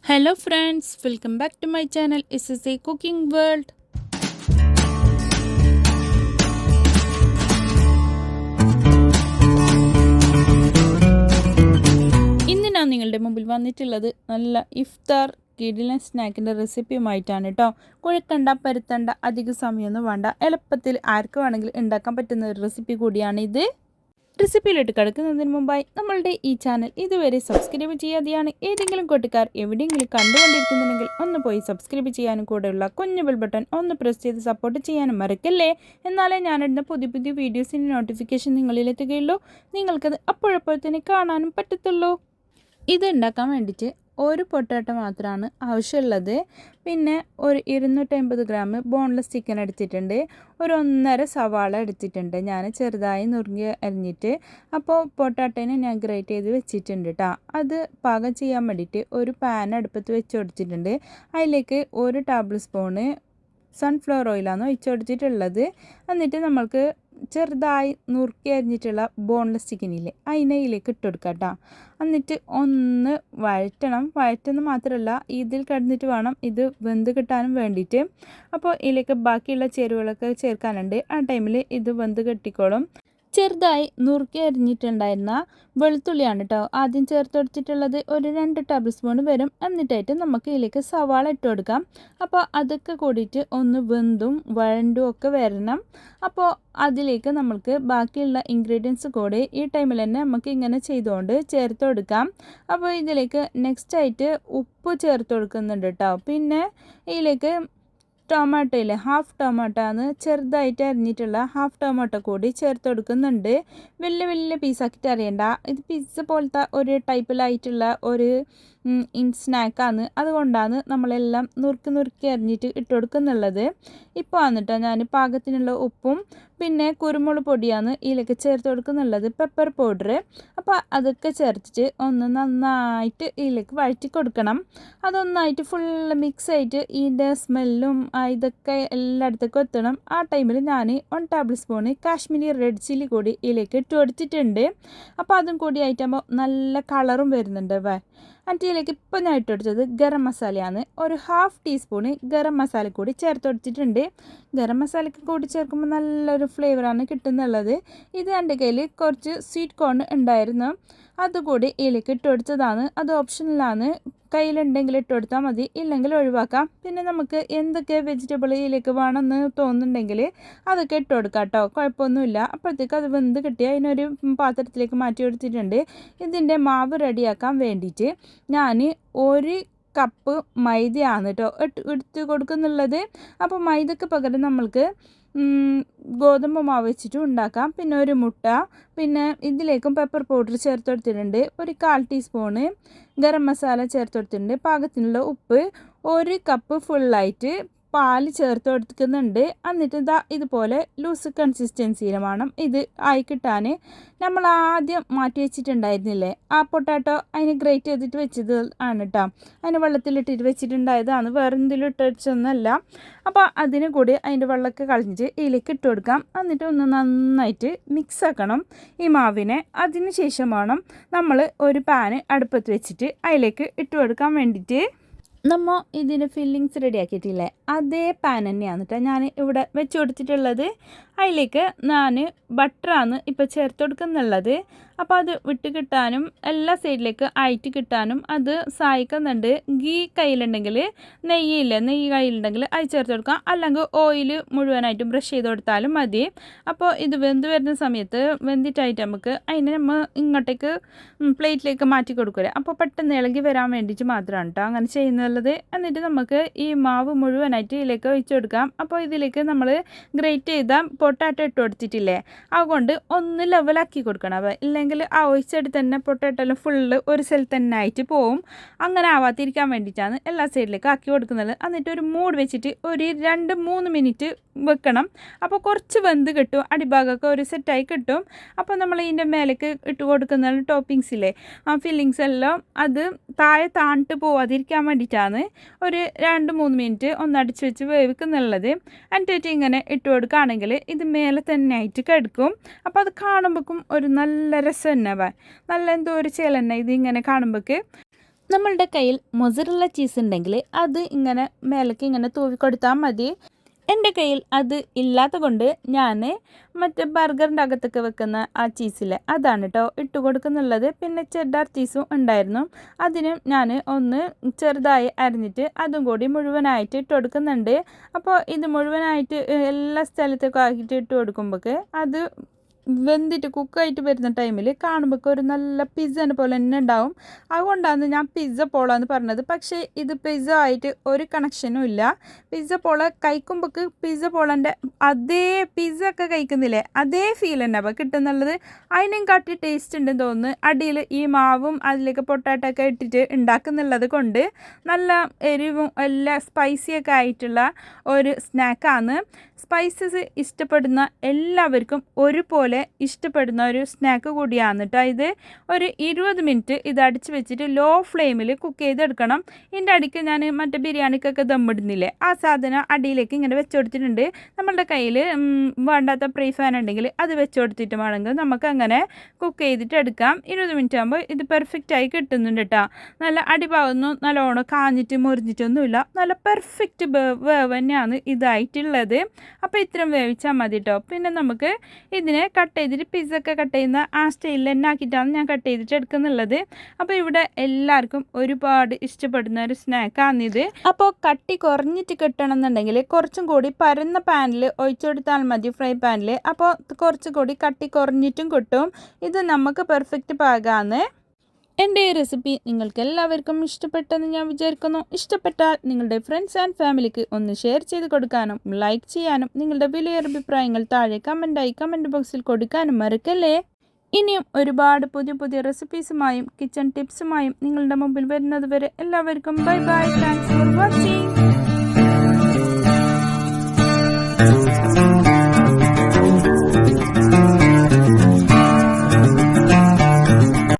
Hello friends, welcome back to my channel SSA Cooking World. ഇന്ന് ഞാൻ നിങ്ങളുടെ മുമ്പിൽ വന്നിട്ടുള്ളത് നല്ല ഇഫ്താർ കിടിലൻ സ്നാക്കിൻ്റെ റെസിപ്പിയുമായിട്ടാണ് കേട്ടോ. കുഴക്കണ്ട പരുത്തണ്ട അധിക സമയമൊന്നും വേണ്ട, എളുപ്പത്തിൽ ആർക്ക് വേണമെങ്കിലും ഉണ്ടാക്കാൻ പറ്റുന്ന ഒരു റെസിപ്പി കൂടിയാണ് ഇത്. റെസിപ്പിയിലോട്ട് കിടക്കുന്നതിന് മുമ്പായി നമ്മളുടെ ഈ ചാനൽ ഇതുവരെ സബ്സ്ക്രൈബ് ചെയ്യാതെയാണ് ഏതെങ്കിലും കൂട്ടുകാർ എവിടെയെങ്കിലും കണ്ടുകൊണ്ടിരിക്കുന്നുണ്ടെങ്കിൽ ഒന്ന് പോയി സബ്സ്ക്രൈബ് ചെയ്യാനും കൂടെയുള്ള കുഞ്ഞു ബെൽ ബട്ടൺ ഒന്ന് പ്രസ് ചെയ്ത് സപ്പോർട്ട് ചെയ്യാനും മറക്കല്ലേ. എന്നാലേ ഞാനിടുന്ന പുതിയ പുതിയ വീഡിയോസിൻ്റെ നോട്ടിഫിക്കേഷൻ നിങ്ങളിലെത്തുകയുള്ളൂ, നിങ്ങൾക്കത് അപ്പോഴപ്പോൾ തന്നെ കാണാനും പറ്റത്തുള്ളൂ. ഇത് ഉണ്ടാക്കാൻ വേണ്ടിയിട്ട് ഒരു പൊട്ടാറ്റോ മാത്രമാണ് ആവശ്യമുള്ളത്. പിന്നെ ഒരു 250 ഗ്രാം ബോൺലെസ് ചിക്കൻ എടുത്തിട്ടുണ്ട്. ഒരു 1.5 സവാള എടുത്തിട്ടുണ്ട് ഞാൻ ചെറുതായി നുറുങ്ങി അരിഞ്ഞിട്ട്. അപ്പോൾ പൊട്ടാറ്റോനെ ഞാൻ ഗ്രേറ്റ് ചെയ്ത് വെച്ചിട്ടുണ്ട് കേട്ടോ. അത് പാകം ചെയ്യാൻ വേണ്ടിയിട്ട് ഒരു പാൻ അടുപ്പത്ത് വെച്ച് കൊടുത്തിട്ടുണ്ട്. അതിലേക്ക് 1 ടേബിൾ സ്പൂണ് സൺഫ്ലവർ ഓയിലാണ് ഒഴിച്ച് കൊടുത്തിട്ടുള്ളത്. എന്നിട്ട് നമ്മൾക്ക് ചെറുതായി നുറുക്കി അരിഞ്ഞിട്ടുള്ള ബോൺലെസ് ചിക്കനില്ലേ അതിനയിലേക്ക് ഇട്ട് കൊടുക്കാം കേട്ടോ. എന്നിട്ട് ഒന്ന് വഴറ്റുന്ന മാത്രമല്ല ഇതിൽ കിടന്നിട്ട് വേണം ഇത് വെന്ത് കിട്ടാനും വേണ്ടിയിട്ട്. അപ്പോൾ ഇതിലേക്ക് ബാക്കിയുള്ള ചേരുവകളൊക്കെ ചേർക്കാനുണ്ട്. ആ ടൈമിൽ ഇത് വെന്ത് കെട്ടിക്കോളും. ചെറുതായി നുറുക്കി അരിഞ്ഞിട്ടുണ്ടായിരുന്ന വെളുത്തുള്ളിയാണ് കേട്ടോ ആദ്യം ചേർത്ത് കൊടുത്തിട്ടുള്ളത്. ഒരു 2 ടേബിൾ സ്പൂൺ വരും. എന്നിട്ടായിട്ട് നമുക്ക് ഇതിലേക്ക് സവാള ഇട്ട് കൊടുക്കാം. അപ്പോൾ അതൊക്കെ കൂടിയിട്ട് ഒന്ന് വെന്തും വഴണ്ടും ഒക്കെ വരണം. അപ്പോൾ അതിലേക്ക് നമ്മൾക്ക് ബാക്കിയുള്ള ഇൻഗ്രീഡിയൻസ് കൂടി ഈ ടൈമിൽ തന്നെ നമുക്ക് ഇങ്ങനെ ചെയ്തുകൊണ്ട് ചേർത്ത് കൊടുക്കാം. അപ്പോൾ ഇതിലേക്ക് നെക്സ്റ്റ് ആയിട്ട് ഉപ്പ് ചേർത്ത് കൊടുക്കുന്നുണ്ട് കേട്ടോ. പിന്നെ ഇതിലേക്ക് ടൊമാറ്റോയില്ലേ ഹാഫ് ടൊമാറ്റോ ആണ് ചെറുതായിട്ട് അരിഞ്ഞിട്ടുള്ള ഹാഫ് ടൊമാറ്റോ കൂടി ചേർത്ത് കൊടുക്കുന്നുണ്ട്. വലിയ പീസാക്കിയിട്ട് അറിയണ്ട, ഇത് പിസ്സ പോലത്തെ ഒരു ടൈപ്പിലായിട്ടുള്ള ഒരു സ്നാക്കാണ്. അതുകൊണ്ടാണ് നമ്മളെല്ലാം നുറുക്കി അരിഞ്ഞിട്ട് ഇട്ട് കൊടുക്കുന്നുള്ളത്. ഇപ്പോൾ വന്നിട്ടോ ഞാൻ പാകത്തിനുള്ള ഉപ്പും പിന്നെ കുരുമുളക് പൊടിയാണ് ഇതിലേക്ക് ചേർത്ത് കൊടുക്കുന്നുള്ളത്, പെപ്പർ പൗഡർ. അപ്പോൾ അതൊക്കെ ചേർത്തിട്ട് ഒന്ന് നന്നായിട്ട് ഇതിലേക്ക് വഴറ്റി കൊടുക്കണം. അതൊന്നായിട്ട് ഫുള്ള് മിക്സ് ആയിട്ട് ഇതിൻ്റെ സ്മെല്ലും ഇതൊക്കെ എല്ലായിടത്തേക്കും എത്തണം. ആ ടൈമിൽ ഞാൻ 1 table spoon Kashmiri red chilli കൂടി ഇതിലേക്ക് ഇട്ട് കൊടുത്തിട്ടുണ്ട്. അപ്പോൾ അതും കൂടി ആയിട്ടാകുമ്പോൾ നല്ല കളറും വരുന്നുണ്ട്. എന്നിട്ട് ഇതിലേക്ക് ഇപ്പോൾ ഞാൻ ഇട്ട് കൊടുത്തത് ഗരം മസാലയാണ്. ഒരു 1/2 ടീസ്പൂണ് ഗരം മസാല കൂടി ചേർത്ത് കൊടുത്തിട്ടുണ്ട്. ഗരം മസാലയ്ക്ക് കൂടി ചേർക്കുമ്പോൾ നല്ലൊരു ഫ്ലേവറാണ് കിട്ടുന്നുള്ളത്. ഇത് എൻ്റെ കയ്യിൽ കുറച്ച് സ്വീറ്റ് കോൺ ഉണ്ടായിരുന്നു, അതുകൂടി ഇതിലേക്ക് ഇട്ട് കൊടുത്തതാണ്. അത് ഓപ്ഷനിലാണ്, കയ്യിലുണ്ടെങ്കിൽ ഇട്ട് കൊടുത്താൽ മതി, ഇല്ലെങ്കിൽ ഒഴിവാക്കാം. പിന്നെ നമുക്ക് എന്തൊക്കെ വെജിറ്റബിൾ ഇതിലേക്ക് വേണമെന്ന് തോന്നുന്നുണ്ടെങ്കിൽ അതൊക്കെ ഇട്ട് കൊടുക്കാം കേട്ടോ, കുഴപ്പമൊന്നുമില്ല. അപ്പോഴത്തേക്ക് അത് വെന്ത് കിട്ടി അതിനൊരു പാത്രത്തിലേക്ക് മാറ്റി കൊടുത്തിട്ടുണ്ട്. ഇതിൻ്റെ മാവ് റെഡിയാക്കാൻ വേണ്ടിയിട്ട് ഞാൻ 1 കപ്പ് മൈദയാണ് കേട്ടോ എടുത്ത് കൊടുക്കുന്നുള്ളത്. അപ്പോൾ മൈദക്ക് പകരം നമ്മൾക്ക് ഗോതമ്പ് മാവ് വെച്ചിട്ട് ഉണ്ടാക്കാം. പിന്നെ ഒരു മുട്ട, പിന്നെ ഇതിലേക്കും പെപ്പർ പൗഡർ ചേർത്ത് കൊടുത്തിട്ടുണ്ട്. ഒരു 1/4 ടീസ്പൂണ് ഗരം മസാല ചേർത്ത് കൊടുത്തിട്ടുണ്ട്. പാകത്തിനുള്ള ഉപ്പ്, 1 കപ്പ് ഫുള്ളായിട്ട് പാല് ചേർത്ത് കൊടുക്കുന്നുണ്ട്. എന്നിട്ട് ഇതുപോലെ ലൂസ് കൺസിസ്റ്റൻസിയിൽ വേണം ഇത് ആയി കിട്ടാൻ. നമ്മൾ ആദ്യം മാറ്റി വെച്ചിട്ടുണ്ടായിരുന്നില്ലേ ആ പൊട്ടാറ്റോ, അതിന് ഗ്രേറ്റ് ചെയ്തിട്ട് വെച്ചത് ആണ് കേട്ടോ. അതിന് വെള്ളത്തിലിട്ടിട്ട് വെച്ചിട്ടുണ്ടായതാണ്, വേറെ എന്തെങ്കിലും ഇട്ട് വെച്ചൊന്നുമല്ല. അപ്പോൾ അതിന് കൂടി അതിൻ്റെ വെള്ളമൊക്കെ കളഞ്ഞിട്ട് ഇതിലേക്ക് ഇട്ട് കൊടുക്കാം. എന്നിട്ട് ഒന്ന് നന്നായിട്ട് മിക്സ് ആക്കണം ഈ മാവിനെ. അതിന് ശേഷം വേണം നമ്മൾ ഒരു പാന് അടുപ്പത്ത് വെച്ചിട്ട് അതിലേക്ക് ഇട്ട് കൊടുക്കാൻ വേണ്ടിയിട്ട്. നമ്മൾ ഇതിൻ്റെ ഫില്ലിങ്സ് റെഡിയാക്കിയിട്ടില്ലേ അതേ പാൻ തന്നെയാണ് കേട്ടോ ഞാൻ ഇവിടെ വെച്ച് കൊടുത്തിട്ടുള്ളത്. അതിലേക്ക് ഞാൻ ബട്ടറാണ് ഇപ്പോൾ ചേർത്ത് കൊടുക്കുന്നുള്ളത്. അപ്പോൾ അത് വിട്ട് കിട്ടാനും എല്ലാ സൈഡിലേക്ക് ആയിട്ട് കിട്ടാനും അത് സഹായിക്കുന്നുണ്ട്. ഗീ കയ്യിലുണ്ടെങ്കിൽ നെയ്യ് കയ്യിലുണ്ടെങ്കിൽ അത് ചേർത്ത് കൊടുക്കാം, അല്ലെങ്കിൽ ഓയിൽ മുഴുവനായിട്ടും ബ്രഷ് ചെയ്ത് കൊടുത്താലും മതി. അപ്പോൾ ഇത് വെന്ത് വരുന്ന സമയത്ത് വെന്തിട്ടായിട്ട് നമുക്ക് അതിനെ നമ്മൾ ഇങ്ങോട്ടേക്ക് പ്ലേറ്റിലേക്ക് മാറ്റി കൊടുക്കില്ല. അപ്പോൾ പെട്ടെന്ന് ഇളകി വരാൻ വേണ്ടിയിട്ട് മാത്രമാണ് കേട്ടോ അങ്ങനെ ചെയ്യുന്നുള്ളത്. എന്നിട്ട് നമുക്ക് ഈ മാവ് മുഴുവനായിട്ട് ഇതിലേക്ക് ഒഴിച്ചു കൊടുക്കാം. അപ്പോൾ ഇതിലേക്ക് നമ്മൾ ഗ്രേറ്റ് ചെയ്ത പൊട്ടാറ്റോ ഇട്ട് കൊടുത്തിട്ടില്ലേ അതുകൊണ്ട് ഒന്ന് ലെവലാക്കി കൊടുക്കണം. ഇല്ലെങ്കിൽ ആ ഒഴിച്ചെടുത്ത് തന്നെ പൊട്ടാറ്റോ ഫുള്ള് ഒരു സ്ഥലത്ത് തന്നെ ആയിട്ട് പോവും. അങ്ങനെ ആവാതിരിക്കാൻ വേണ്ടിയിട്ടാണ് എല്ലാ സൈഡിലേക്ക് ആക്കി കൊടുക്കുന്നത്. എന്നിട്ട് ഒരു മൂഡ് വെച്ചിട്ട് ഒരു 2-3 മിനിറ്റ് വെക്കണം. അപ്പോൾ കുറച്ച് വെന്ത് കിട്ടും, അടിഭാഗമൊക്കെ ഒരു സെറ്റായി കിട്ടും. അപ്പോൾ നമ്മൾ ഇതിൻ്റെ മേലേക്ക് ഇട്ട് കൊടുക്കുന്ന ടോപ്പിങ്സില്ലേ ആ ഫില്ലിങ്സ് എല്ലാം അത് താഴെ താണിട്ട് പോവാതിരിക്കാൻ വേണ്ടിയിട്ടാണ് ഒരു 2-3 മിനിറ്റ് ഒന്ന് അടിച്ച് വെച്ച് വേവിക്കുന്നുള്ളത്. എന്നിട്ട് ഇങ്ങനെ ഇട്ട് കൊടുക്കുകയാണെങ്കിൽ ഇത് മേലെ തന്നെ ആയിട്ട് കിടക്കും. അപ്പോൾ അത് കാണുമ്പോഴേക്കും ഒരു നല്ല രസം തന്നെ നല്ല എന്തോ ഒരു ചേലന്നെ ഇത് ഇങ്ങനെ കാണുമ്പോഴേക്ക് നമ്മളുടെ കയ്യിൽ മൊസറല്ല ചീസ് ഉണ്ടെങ്കിൽ അത് ഇങ്ങനെ മേലേക്ക് ഇങ്ങനെ തൂവി കൊടുത്താൽ മതി. എൻ്റെ കയ്യിൽ അത് ഇല്ലാത്ത കൊണ്ട് ഞാൻ മറ്റേ ബർഗറിൻ്റെ അകത്തൊക്കെ വെക്കുന്ന ആ ചീസിലെ അതാണ് കേട്ടോ ഇട്ട് കൊടുക്കുന്നുള്ളത്. പിന്നെ ചെഡാർ ചീസും ഉണ്ടായിരുന്നു, അതിനും ഞാൻ ഒന്ന് ചെറുതായി അരിഞ്ഞിട്ട് അതും കൂടി മുഴുവനായിട്ട് ഇട്ട് കൊടുക്കുന്നുണ്ട്. അപ്പോൾ ഇത് മുഴുവനായിട്ട് എല്ലാ സ്ഥലത്തേക്കും ആക്കിയിട്ട് ഇട്ട് കൊടുക്കുമ്പോൾ അത് വെന്തിട്ട് കുക്കായിട്ട് വരുന്ന ടൈമിൽ കാണുമ്പോൾ ഒരു നല്ല പിസ്സേനെ പോലെ തന്നെ ഉണ്ടാവും. അതുകൊണ്ടാണ് ഞാൻ പിസ്സ പോളാന്ന് പറഞ്ഞത്. പക്ഷേ ഇത് പിസ്സ ആയിട്ട് ഒരു കണക്ഷനും ഇല്ല. പിസ്സ പോള കഴിക്കുമ്പോൾ പിസ്സ പോളൻ്റെ അതേ പിസ്സ ഒക്കെ കഴിക്കുന്നില്ലേ അതേ ഫീൽ തന്നെ അപ്പോൾ കിട്ടുന്നുള്ളത്. അതിനും കാട്ടി ടേസ്റ്റ് ഉണ്ടെന്ന് തോന്നുന്നു. അടിയിൽ ഈ മാവും അതിലേക്ക് പൊട്ടാറ്റോ ഒക്കെ ഇട്ടിട്ട് ഉണ്ടാക്കുന്നുള്ളത് കൊണ്ട് നല്ല എരിവും എല്ലാം സ്പൈസിയൊക്കെ ആയിട്ടുള്ള ഒരു സ്നാക്കാണ്. സ്പൈസസ് ഇഷ്ടപ്പെടുന്ന എല്ലാവർക്കും ഒരുപോലെ ഇഷ്ടപ്പെടുന്ന ഒരു സ്നാക്ക് കൂടിയാണ് കേട്ടോ ഇത്. ഒരു 20 മിനിറ്റ് ഇത് അടിച്ച് വെച്ചിട്ട് ലോ ഫ്ലെയിമിൽ കുക്ക് ചെയ്തെടുക്കണം. ഇതിൻ്റെ അടിക്ക് ഞാൻ മറ്റേ ബിരിയാണിക്കൊക്കെ ദമ്മിടുന്നില്ലേ ആ സാധനം അടിയിലേക്ക് ഇങ്ങനെ വെച്ച് കൊടുത്തിട്ടുണ്ട്. നമ്മളുടെ കയ്യിൽ വേണ്ടാത്ത ഫ്രൈ പാൻ ഉണ്ടെങ്കിൽ അത് വെച്ച് കൊടുത്തിട്ട് വേണമെങ്കിൽ നമുക്ക് അങ്ങനെ കുക്ക് ചെയ്തിട്ട് എടുക്കാം. 20 മിനിറ്റ് ആകുമ്പോൾ ഇത് പെർഫെക്റ്റായി കിട്ടുന്നുണ്ട് കേട്ടോ. നല്ല അടിഭാഗമൊന്നും നല്ലോണം കാഞ്ഞിട്ട് മുറിഞ്ഞിട്ടൊന്നുമില്ല, നല്ല പെർഫെക്റ്റ് വേവ് തന്നെയാണ് ഇതായിട്ടുള്ളത്. അപ്പോൾ ഇത്രയും വേവിച്ചാൽ മതി കേട്ടോ. പിന്നെ നമുക്ക് ഇതിനെ കട്ട് ചെയ്തിട്ട് പിസ്സൊക്കെ കട്ട് ചെയ്യുന്ന ആ സ്റ്റൈലിൽ തന്നെ ആക്കിയിട്ടാണ് ഞാൻ കട്ട് ചെയ്തിട്ട് എടുക്കുന്നുള്ളത്. അപ്പോൾ ഇവിടെ എല്ലാവർക്കും ഒരുപാട് ഇഷ്ടപ്പെടുന്ന ഒരു സ്നാക്കാണിത്. അപ്പോൾ കട്ടി കുറഞ്ഞിട്ട് കിട്ടണം എന്നുണ്ടെങ്കിൽ കുറച്ചും കൂടി പരന്ന പാനിൽ ഒഴിച്ചെടുത്താൽ മതി, ഫ്രൈ പാനിൽ. അപ്പോൾ കുറച്ചും കൂടി കട്ടി കുറഞ്ഞിട്ടും കിട്ടും. ഇത് നമുക്ക് പെർഫെക്റ്റ് പാകമാണ്. എൻ്റെ ഈ റെസിപ്പി നിങ്ങൾക്ക് എല്ലാവർക്കും ഇഷ്ടപ്പെട്ടെന്ന് ഞാൻ വിചാരിക്കുന്നു. ഇഷ്ടപ്പെട്ടാൽ നിങ്ങളുടെ ഫ്രണ്ട്സ് ആൻഡ് ഫാമിലിക്ക് ഒന്ന് ഷെയർ ചെയ്ത് കൊടുക്കാനും ലൈക്ക് ചെയ്യാനും നിങ്ങളുടെ വിലയേറിയ അഭിപ്രായങ്ങൾ താഴെ കമൻറ്റ് ബോക്സിൽ കൊടുക്കാനും മറക്കല്ലേ. ഇനിയും ഒരുപാട് പുതിയ റെസിപ്പീസുമായും കിച്ചൺ ടിപ്സുമായും നിങ്ങളുടെ മുമ്പിൽ വരുന്നത് വരെ എല്ലാവർക്കും bye bye. Thanks for watching.